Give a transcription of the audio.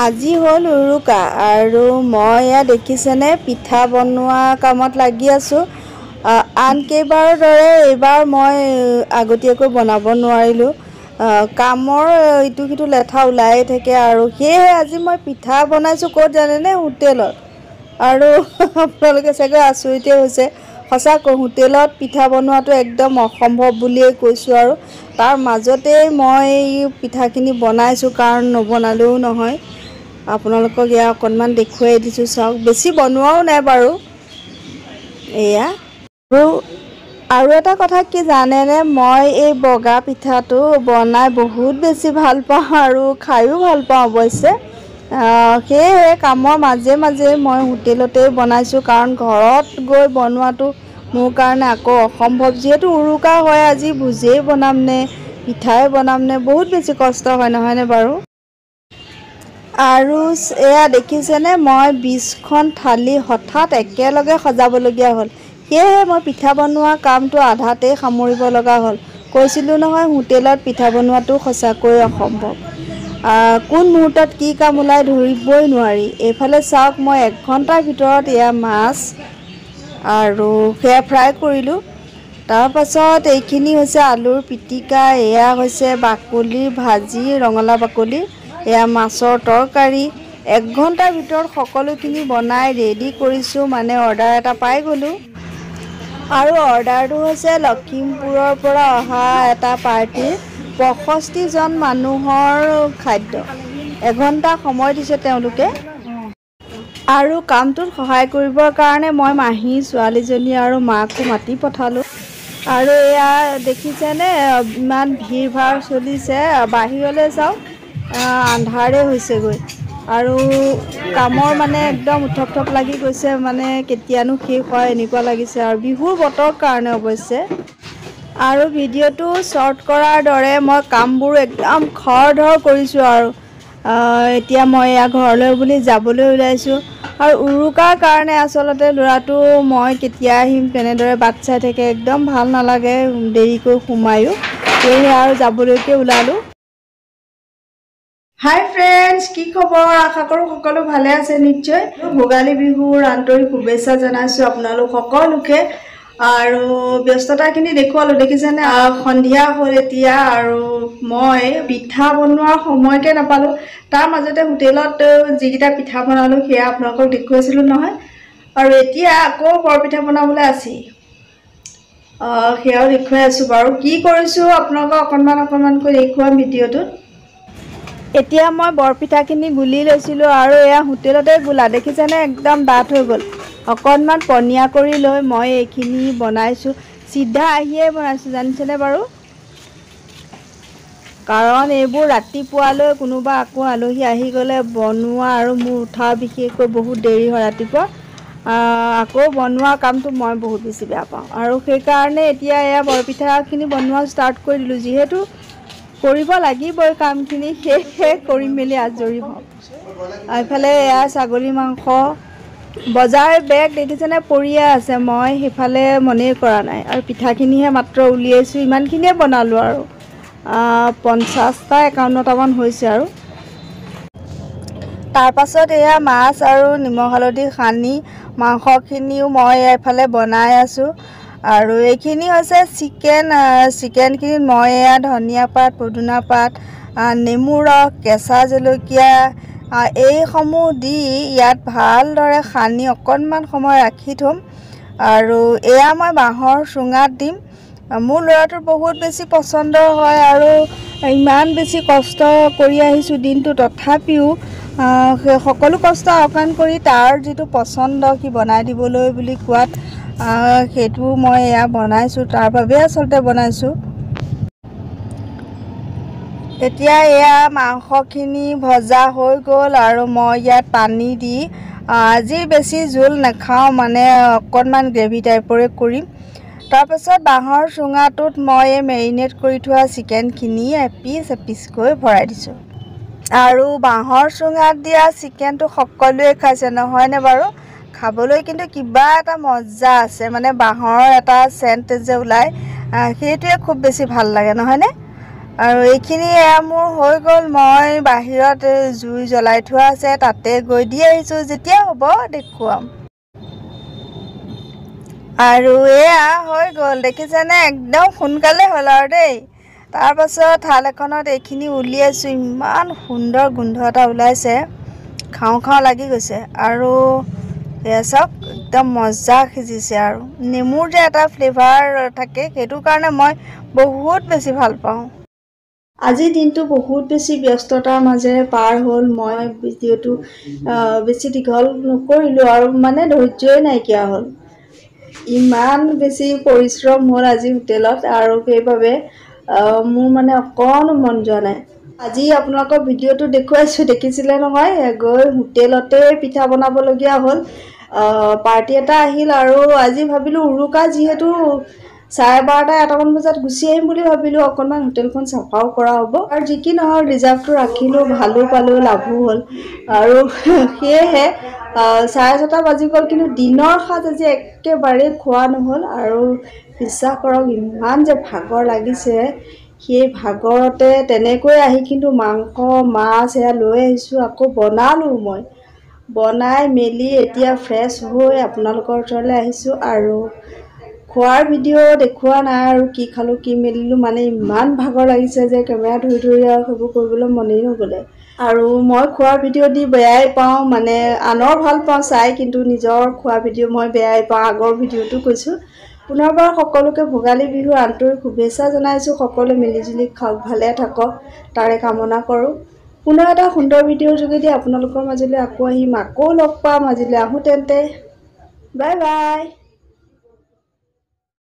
আজি হল উৰুকা আৰু মই ইয়া দেখিছেনে পিঠা বনোৱা কামত লাগি আছো। আন কেইবাৰৰ দৰে এইবাৰ মই আগতীয়াকৈ বনাব নোৱাৰিলো। কামৰ ইটো সিটো লেঠা ওলাই থাকে আৰু সেয়ে আজি মই পিঠা বনাইছো ক'ত জানেনে, হোটেলত। আৰু আপোনালোকে চাগে আচৰিতে হৈছে, সঁচাকৈ হোটেলত পিঠা বনোৱাটো একদম অসম্ভৱ বুলিয়ে কৈছোঁ। আৰু তাৰ মাজতেই মই পিঠাখিনি বনাইছোঁ, কাৰণ নবনালেও নহয়। আপোনালোকক এয়া অকণমান দেখুৱাই দিছোঁ, চাওক। বেছি বনোৱাও নাই বাৰু এয়া। আৰু এটা কথা কি জানেনে, মই এই বগা পিঠাটো বনাই বহুত বেছি ভাল পাওঁ আৰু খায়ো ভাল পাওঁ অৱশ্যে। সেয়েহে কামৰ মাজে মাজে মই হোটেলতেই বনাইছোঁ, কাৰণ ঘৰত গৈ বনোৱাটো মোৰ কাৰণে আকৌ অসম্ভৱ। যিহেতু উৰুকা হয়, আজি ভোজেই বনাম নে পিঠাই বনাম নে, বহুত বেছি কষ্ট হয়, নহয়নে বাৰু। আৰু এয়া দেখিছেনে, মই 20খন থালি হঠাৎ একেলগে সজাবলগীয়া হ'ল। সেয়েহে মই পিঠা বনোৱা কামটো আধাতেই সামৰিব লগা হ'ল। কৈছিলোঁ নহয়, হোটেলত পিঠা বনোৱাটো সঁচাকৈ অসম্ভৱ। কোন মুহূৰ্তত কি কাম ওলাই ধৰিবই নোৱাৰি। এইফালে চাওক, মই 1 ঘণ্টাৰ ভিতৰত এয়া মাছ আৰু সেয়া ফ্ৰাই কৰিলোঁ। তাৰপাছত এইখিনি হৈছে আলুৰ পিটিকা, এয়া হৈছে বাকলিৰ ভাজি, ৰঙালাও বাকলি, এয়া মাছৰ তৰকাৰী। 1 ঘণ্টাৰ ভিতৰত সকলোখিনি বনাই ৰেডি কৰিছোঁ, মানে অৰ্ডাৰ এটা পাই গ'লোঁ। আৰু অৰ্ডাৰটো হৈছে লখিমপুৰৰ পৰা অহা এটা পাৰ্টিৰ 65জন মানুহৰ খাদ্য। 1 ঘণ্টা সময় দিছে তেওঁলোকে। আৰু কামটোত সহায় কৰিবৰ কাৰণে মই মাহী ছোৱালীজনী আৰু মাকো মাতি পঠালোঁ। আৰু এয়া দেখিছেনে, ইমান ভিৰ ভাৰ চলিছে। বাহিৰলৈ চাওক, আন্ধাৰে হৈছেগৈ আৰু কামৰ মানে একদম উথপ লাগি গৈছে, মানে কেতিয়ানো শেষ হয় এনেকুৱা লাগিছে। আৰু বিহুৰ বতৰৰ কাৰণে অৱশ্যে। আৰু ভিডিঅ'টো শ্বৰ্ট কৰাৰ দৰে মই কামবোৰ একদম খৰধৰ কৰিছোঁ। আৰু এতিয়া মই এয়া ঘৰলৈ বুলি যাবলৈ ওলাইছোঁ। আৰু উৰুকাৰ কাৰণে আচলতে ল'ৰাটো মই কেতিয়া আহিম তেনেদৰে বাট চাই থাকে, একদম ভাল নালাগে দেৰিকৈ সোমায়ো। সেয়েহে আৰু যাবলৈকে ওলালোঁ। হাই ফ্ৰেণ্ডছ, কি খবৰ? আশা কৰোঁ সকলো ভালে আছে নিশ্চয়। ভোগালী বিহুৰ আন্তৰিক শুভেচ্ছা জনাইছোঁ আপোনালোক সকলোকে। আৰু ব্যস্ততাখিনি দেখুৱালোঁ, দেখিছেনে সন্ধিয়া হ'ল এতিয়া। আৰু মই পিঠা বনোৱাৰ সময়কে নাপালোঁ। তাৰ মাজতে হোটেলত যিকেইটা পিঠা বনালোঁ সেয়া আপোনালোকক দেখুৱাইছিলোঁ নহয়। আৰু এতিয়া আকৌ বৰপিঠা বনাবলৈ আছেই, সেয়াও দেখুৱাই আছোঁ বাৰু। কি কৰিছোঁ আপোনালোকক অকণমানকৈ দেখুৱাম ভিডিঅ'টোত। এতিয়া মই বৰপিঠাখিনি গুলি লৈছিলোঁ আৰু এয়া হোটেলতে গুলা, দেখিছেনে একদম ডাঠ হৈ গ'ল। অকণমান পনীয়া কৰি লৈ মই এইখিনি বনাইছোঁ। চিধা আহিয়ে বনাইছোঁ জানিছেনে বাৰু, কাৰণ এইবোৰ ৰাতিপুৱালৈ কোনোবা আকৌ আলহী আহি গ'লে বনোৱা, আৰু মোৰ উঠা বিশেষকৈ বহুত দেৰি হয় ৰাতিপুৱা। আকৌ বনোৱা কামটো মই বহুত বেছি বেয়া পাওঁ। আৰু সেইকাৰণে এতিয়া এয়া বৰপিঠাখিনি বনোৱা ষ্টাৰ্ট কৰি দিলোঁ। যিহেতু কৰিব লাগিবই কামখিনি, সেয়েহে কৰি মেলি আজৰি হওঁ। এইফালে এয়া ছাগলী মাংস, বজাৰ বেগ দেখিছেনে পৰিয়ে আছে, মই সেইফালে মনেই কৰা নাই। আৰু পিঠাখিনিহে মাত্ৰ উলিয়াইছোঁ, ইমানখিনিয়ে বনালোঁ। আৰু 50টা-51টামান হৈছে। আৰু তাৰপাছত এয়া মাছ আৰু নিমখ হালধি সানি মাংসখিনিও মই এইফালে বনাই আছোঁ। আৰু এইখিনি হৈছে চিকেনখিনিত মই এয়া ধনিয়া পাত, পদিনা পাত, নেমু ৰস, কেঁচা জলকীয়া এইসমূহ দি ইয়াত ভালদৰে সানি অকণমান সময় ৰাখি থ'ম। আৰু এয়া মই বাঁহৰ চুঙাত দিম। মোৰ ল'ৰাটোৰ বহুত বেছি পচন্দ হয়, আৰু ইমান বেছি কষ্ট কৰি আহিছোঁ দিনটো, তথাপিও সকলো কষ্ট আওকাণ কৰি তাৰ যিটো পচন্দ সি বনাই দিবলৈ বুলি কোৱাত সেইটো মই এয়া বনাইছোঁ, তাৰ বাবে আচলতে বনাইছোঁ। এতিয়া এয়া মাংসখিনি ভজা হৈ গ'ল আৰু মই ইয়াত পানী দি, আজি বেছি জোল নাখাওঁ, মানে অকণমান গ্ৰেভি টাইপৰে কৰিম। তাৰপাছত বাঁহৰ চুঙাটোত মই মেৰিনেট কৰি থোৱা চিকেনখিনি এপিচ এপিচকৈ ভৰাই দিছোঁ। আৰু বাঁহৰ চুঙাত দিয়া চিকেনটো সকলোৱে খাইছে নহয়নে বাৰু। খাবলৈ কিন্তু কিবা এটা মজা আছে, মানে বাঁহৰ এটা চেণ্ট যে ওলায়, সেইটোৱে খুব বেছি ভাল লাগে নহয়নে। আৰু এইখিনি মোৰ হৈ গ'ল। মই বাহিৰত জুই জ্বলাই থোৱা আছে, তাতে গৈ দি আহিছোঁ। যেতিয়া হ'ব দেখুৱাম। আৰু এয়া হৈ গ'ল, দেখিছেনে? একদম সোনকালে হ'ল আৰু দেই। তাৰপাছত থাল এখনত এইখিনি উলিয়াইছোঁ। ইমান সুন্দৰ গোন্ধ এটা ওলাইছে, খাওঁ খাওঁ লাগি গৈছে। আৰু এয়া চাওক, একদম মজা সিজিছে। আৰু নেমুৰ যে এটা ফ্লেভাৰ থাকে, সেইটো কাৰণে মই বহুত বেছি ভাল পাওঁ। আজিৰ দিনটো বহুত বেছি ব্যস্ততাৰ মাজেৰে পাৰ হ'ল। মই ভিডিঅ'টো বেছি দীঘল নকৰিলোঁ আৰু মানে ধৈৰ্যই নাইকিয়া হ'ল। ইমান বেছি পৰিশ্ৰম হ'ল আজি হোটেলত, আৰু সেইবাবে মোৰ মানে অকণো মন যোৱা নাই। আজি আপোনালোকৰ ভিডিঅ'টো দেখুৱাইছোঁ, দেখিছিলে নহয়? গৈ হোটেলতে পিঠা বনাবলগীয়া হ'ল। পাৰ্টি এটা আহিল, আৰু আজি ভাবিলোঁ উৰুকা যিহেতু 12:30 1টামান বজাত গুচি আহিম বুলি ভাবিলোঁ। অকণমান হোটেলখন চাফাও কৰা হ'ব, আৰু যি কি নহওক ৰিজাৰ্ভটো ৰাখিলোঁ, ভালো পালোঁ, লাভো হ'ল। আৰু সেয়েহে 6:30 বাজি গ'ল, কিন্তু দিনৰ সাঁজ আজি একেবাৰেই খোৱা নহ'ল। আৰু বিশ্বাস কৰক, ইমান যে ভাগৰ লাগিছে, সেই ভাগৰতে তেনেকৈ আহি কিন্তু মাংস মাছ এয়া লৈ আহিছোঁ, আকৌ বনালোঁ। মই বনাই মেলি এতিয়া ফ্ৰেছ হৈ আপোনালোকৰ ওচৰলৈ আহিছোঁ। আৰু খোৱাৰ ভিডিঅ' দেখুওৱা নাই, আৰু কি খালোঁ কি মেলিলোঁ, মানে ইমান ভাগৰ লাগিছে যে কেমেৰা ধৰি ধৰি আৰু সেইবোৰ কৰিবলৈ মনেই নগ'লে। আৰু মই খোৱাৰ ভিডিঅ' দি বেয়াই পাওঁ, মানে আনৰ ভাল পাওঁ চাই, কিন্তু নিজৰ খোৱা ভিডিঅ' মই বেয়াই পাওঁ। আগৰ ভিডিঅ'টো কৈছোঁ। পুনৰবাৰ সকলোকে ভোগালী বিহুৰ আন্তৰিক শুভেচ্ছা জনাইছোঁ। সকলোৱে মিলিজুলি খাওক, ভালে থাকক, তাৰে কামনা কৰোঁ। পুনৰ এটা সুন্দৰ ভিডিঅ'ৰ যোগেদি আপোনালোকৰ মাজলৈ আকৌ আহিম, আকৌ লগ পাম। আজিলৈ আহোঁ তেন্তে, বাই বাই।